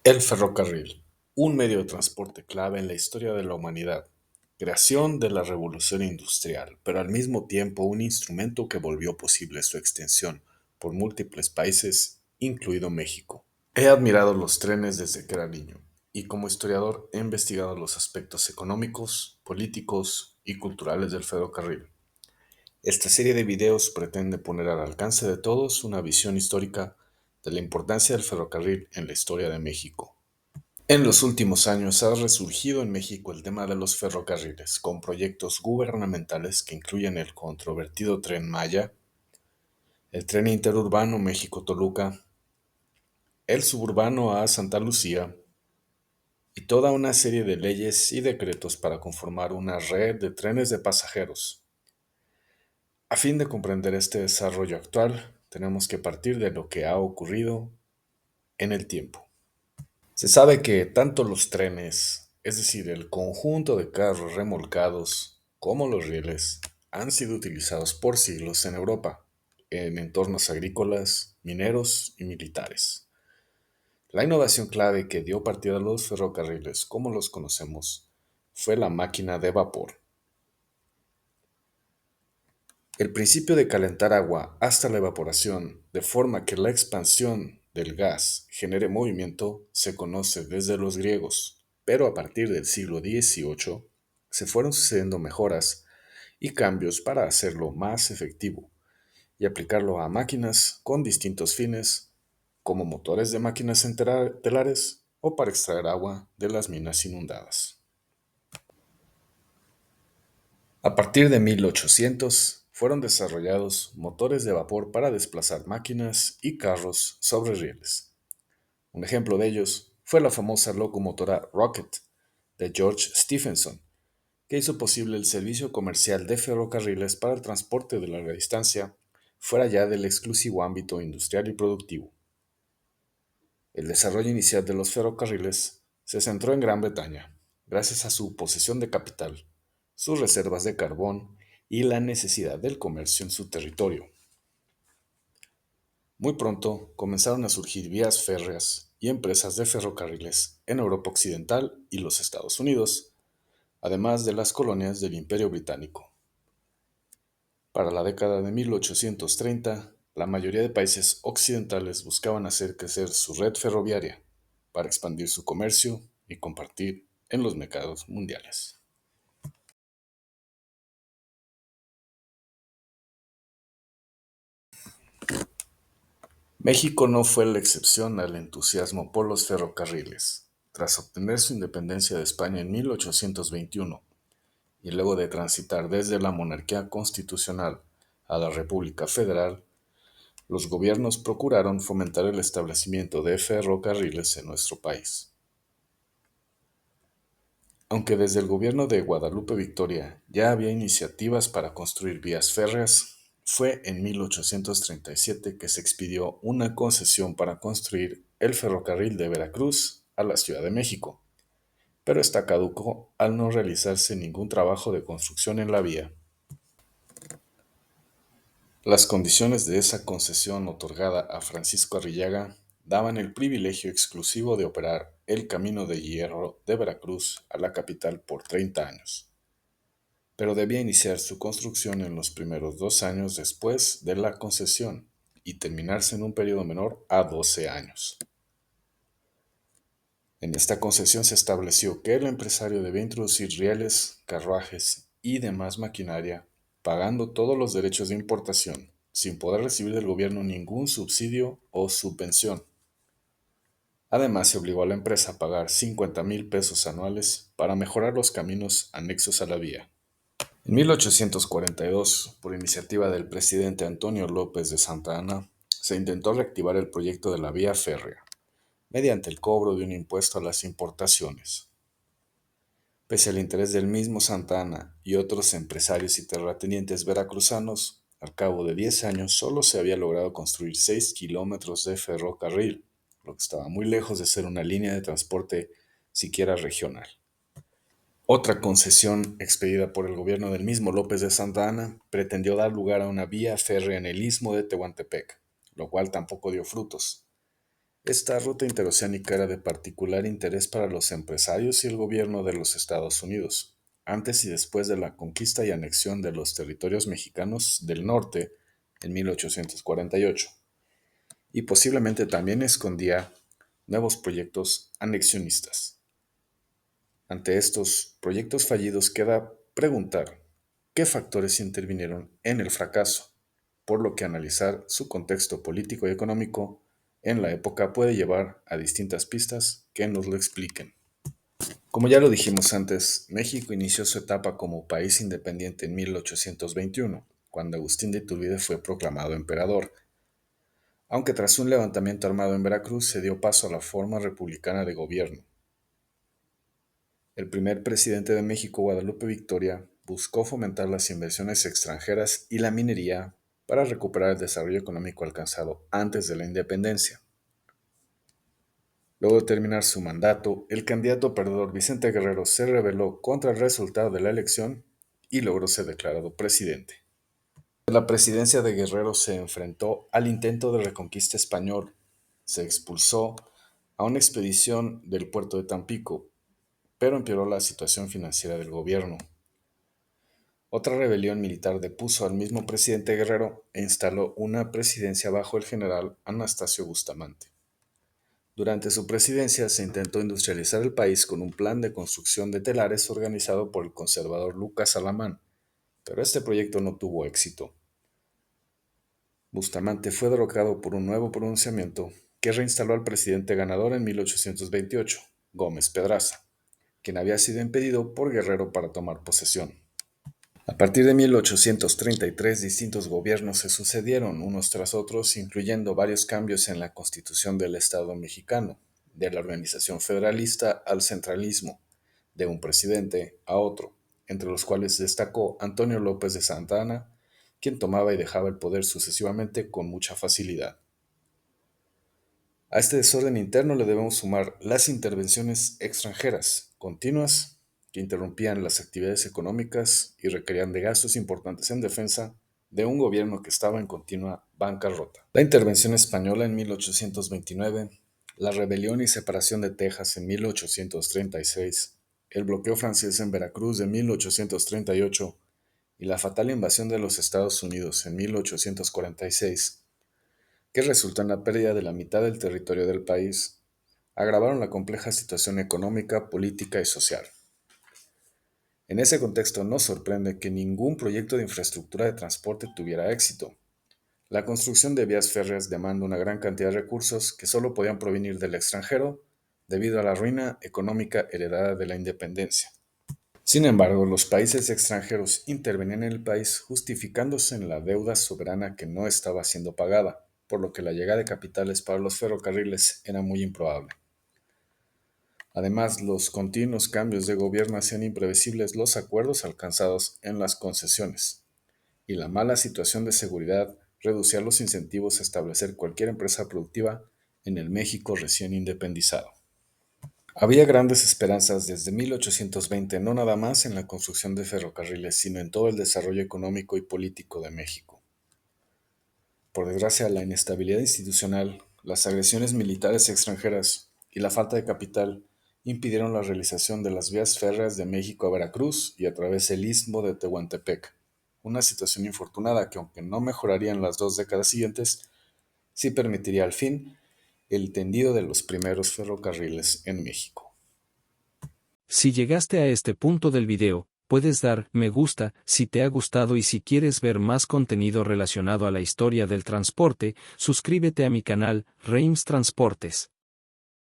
El ferrocarril, un medio de transporte clave en la historia de la humanidad, creación de la revolución industrial, pero al mismo tiempo un instrumento que volvió posible su extensión por múltiples países, incluido México. He admirado los trenes desde que era niño y como historiador he investigado los aspectos económicos, políticos y culturales del ferrocarril. Esta serie de videos pretende poner al alcance de todos una visión histórica de la importancia del ferrocarril en la historia de México. En los últimos años ha resurgido en México el tema de los ferrocarriles, con proyectos gubernamentales que incluyen el controvertido Tren Maya, el Tren Interurbano México-Toluca, el suburbano a Santa Lucía y toda una serie de leyes y decretos para conformar una red de trenes de pasajeros. A fin de comprender este desarrollo actual, tenemos que partir de lo que ha ocurrido en el tiempo. Se sabe que tanto los trenes, es decir, el conjunto de carros remolcados, como los rieles, han sido utilizados por siglos en Europa, en entornos agrícolas, mineros y militares. La innovación clave que dio partida a los ferrocarriles como los conocemos fue la máquina de vapor. El principio de calentar agua hasta la evaporación, de forma que la expansión del gas genere movimiento, se conoce desde los griegos, pero a partir del siglo XVIII se fueron sucediendo mejoras y cambios para hacerlo más efectivo y aplicarlo a máquinas con distintos fines, como motores de máquinas telares o para extraer agua de las minas inundadas. A partir de 1800, fueron desarrollados motores de vapor para desplazar máquinas y carros sobre rieles. Un ejemplo de ellos fue la famosa locomotora Rocket de George Stephenson, que hizo posible el servicio comercial de ferrocarriles para el transporte de larga distancia fuera ya del exclusivo ámbito industrial y productivo. El desarrollo inicial de los ferrocarriles se centró en Gran Bretaña, gracias a su posesión de capital, sus reservas de carbón y la necesidad del comercio en su territorio. Muy pronto comenzaron a surgir vías férreas y empresas de ferrocarriles en Europa Occidental y los Estados Unidos, además de las colonias del Imperio Británico. Para la década de 1830, la mayoría de países occidentales buscaban hacer crecer su red ferroviaria para expandir su comercio y compartir en los mercados mundiales. México no fue la excepción al entusiasmo por los ferrocarriles. Tras obtener su independencia de España en 1821 y luego de transitar desde la monarquía constitucional a la República Federal, los gobiernos procuraron fomentar el establecimiento de ferrocarriles en nuestro país. Aunque desde el gobierno de Guadalupe Victoria ya había iniciativas para construir vías férreas, fue en 1837 que se expidió una concesión para construir el ferrocarril de Veracruz a la Ciudad de México, pero esta caducó al no realizarse ningún trabajo de construcción en la vía. Las condiciones de esa concesión otorgada a Francisco Arrillaga daban el privilegio exclusivo de operar el Camino de Hierro de Veracruz a la capital por 30 años, pero debía iniciar su construcción en los primeros 2 años después de la concesión y terminarse en un periodo menor a 12 años. En esta concesión se estableció que el empresario debía introducir rieles, carruajes y demás maquinaria, pagando todos los derechos de importación, sin poder recibir del gobierno ningún subsidio o subvención. Además, se obligó a la empresa a pagar 50,000 pesos anuales para mejorar los caminos anexos a la vía. En 1842, por iniciativa del presidente Antonio López de Santa Anna, se intentó reactivar el proyecto de la vía férrea, mediante el cobro de un impuesto a las importaciones. Pese al interés del mismo Santa Anna y otros empresarios y terratenientes veracruzanos, al cabo de 10 años solo se había logrado construir 6 kilómetros de ferrocarril, lo que estaba muy lejos de ser una línea de transporte siquiera regional. Otra concesión expedida por el gobierno del mismo López de Santa Anna pretendió dar lugar a una vía férrea en el istmo de Tehuantepec, lo cual tampoco dio frutos. Esta ruta interoceánica era de particular interés para los empresarios y el gobierno de los Estados Unidos, antes y después de la conquista y anexión de los territorios mexicanos del norte en 1848, y posiblemente también escondía nuevos proyectos anexionistas. Ante estos proyectos fallidos queda preguntar qué factores intervinieron en el fracaso, por lo que analizar su contexto político y económico en la época puede llevar a distintas pistas que nos lo expliquen. Como ya lo dijimos antes, México inició su etapa como país independiente en 1821, cuando Agustín de Iturbide fue proclamado emperador, aunque tras un levantamiento armado en Veracruz se dio paso a la forma republicana de gobierno. El primer presidente de México, Guadalupe Victoria, buscó fomentar las inversiones extranjeras y la minería para recuperar el desarrollo económico alcanzado antes de la independencia. Luego de terminar su mandato, el candidato perdedor Vicente Guerrero se rebeló contra el resultado de la elección y logró ser declarado presidente. La presidencia de Guerrero se enfrentó al intento de reconquista español. Se expulsó a una expedición del puerto de Tampico, pero empeoró la situación financiera del gobierno. Otra rebelión militar depuso al mismo presidente Guerrero e instaló una presidencia bajo el general Anastasio Bustamante. Durante su presidencia se intentó industrializar el país con un plan de construcción de telares organizado por el conservador Lucas Alamán, pero este proyecto no tuvo éxito. Bustamante fue derrocado por un nuevo pronunciamiento que reinstaló al presidente ganador en 1828, Gómez Pedraza, quien había sido impedido por Guerrero para tomar posesión. A partir de 1833, distintos gobiernos se sucedieron unos tras otros, incluyendo varios cambios en la Constitución del Estado mexicano, de la organización federalista al centralismo, de un presidente a otro, entre los cuales destacó Antonio López de Santa Anna, quien tomaba y dejaba el poder sucesivamente con mucha facilidad. A este desorden interno le debemos sumar las intervenciones extranjeras continuas que interrumpían las actividades económicas y requerían de gastos importantes en defensa de un gobierno que estaba en continua bancarrota. La intervención española en 1829, la rebelión y separación de Texas en 1836, el bloqueo francés en Veracruz de 1838 y la fatal invasión de los Estados Unidos en 1846, que resultó en la pérdida de la mitad del territorio del país, agravaron la compleja situación económica, política y social. En ese contexto no sorprende que ningún proyecto de infraestructura de transporte tuviera éxito. La construcción de vías férreas demanda una gran cantidad de recursos que solo podían provenir del extranjero debido a la ruina económica heredada de la independencia. Sin embargo, los países extranjeros intervenían en el país justificándose en la deuda soberana que no estaba siendo pagada, por lo que la llegada de capitales para los ferrocarriles era muy improbable. Además, los continuos cambios de gobierno hacían imprevisibles los acuerdos alcanzados en las concesiones, y la mala situación de seguridad reducía los incentivos a establecer cualquier empresa productiva en el México recién independizado. Había grandes esperanzas desde 1820 no nada más en la construcción de ferrocarriles, sino en todo el desarrollo económico y político de México. Por desgracia, la inestabilidad institucional, las agresiones militares extranjeras y la falta de capital impidieron la realización de las vías férreas de México a Veracruz y a través del Istmo de Tehuantepec, una situación infortunada que, aunque no mejoraría en las 2 décadas siguientes, sí permitiría al fin el tendido de los primeros ferrocarriles en México. Si llegaste a este punto del video, puedes dar me gusta si te ha gustado, y si quieres ver más contenido relacionado a la historia del transporte, suscríbete a mi canal, Reims Transportes.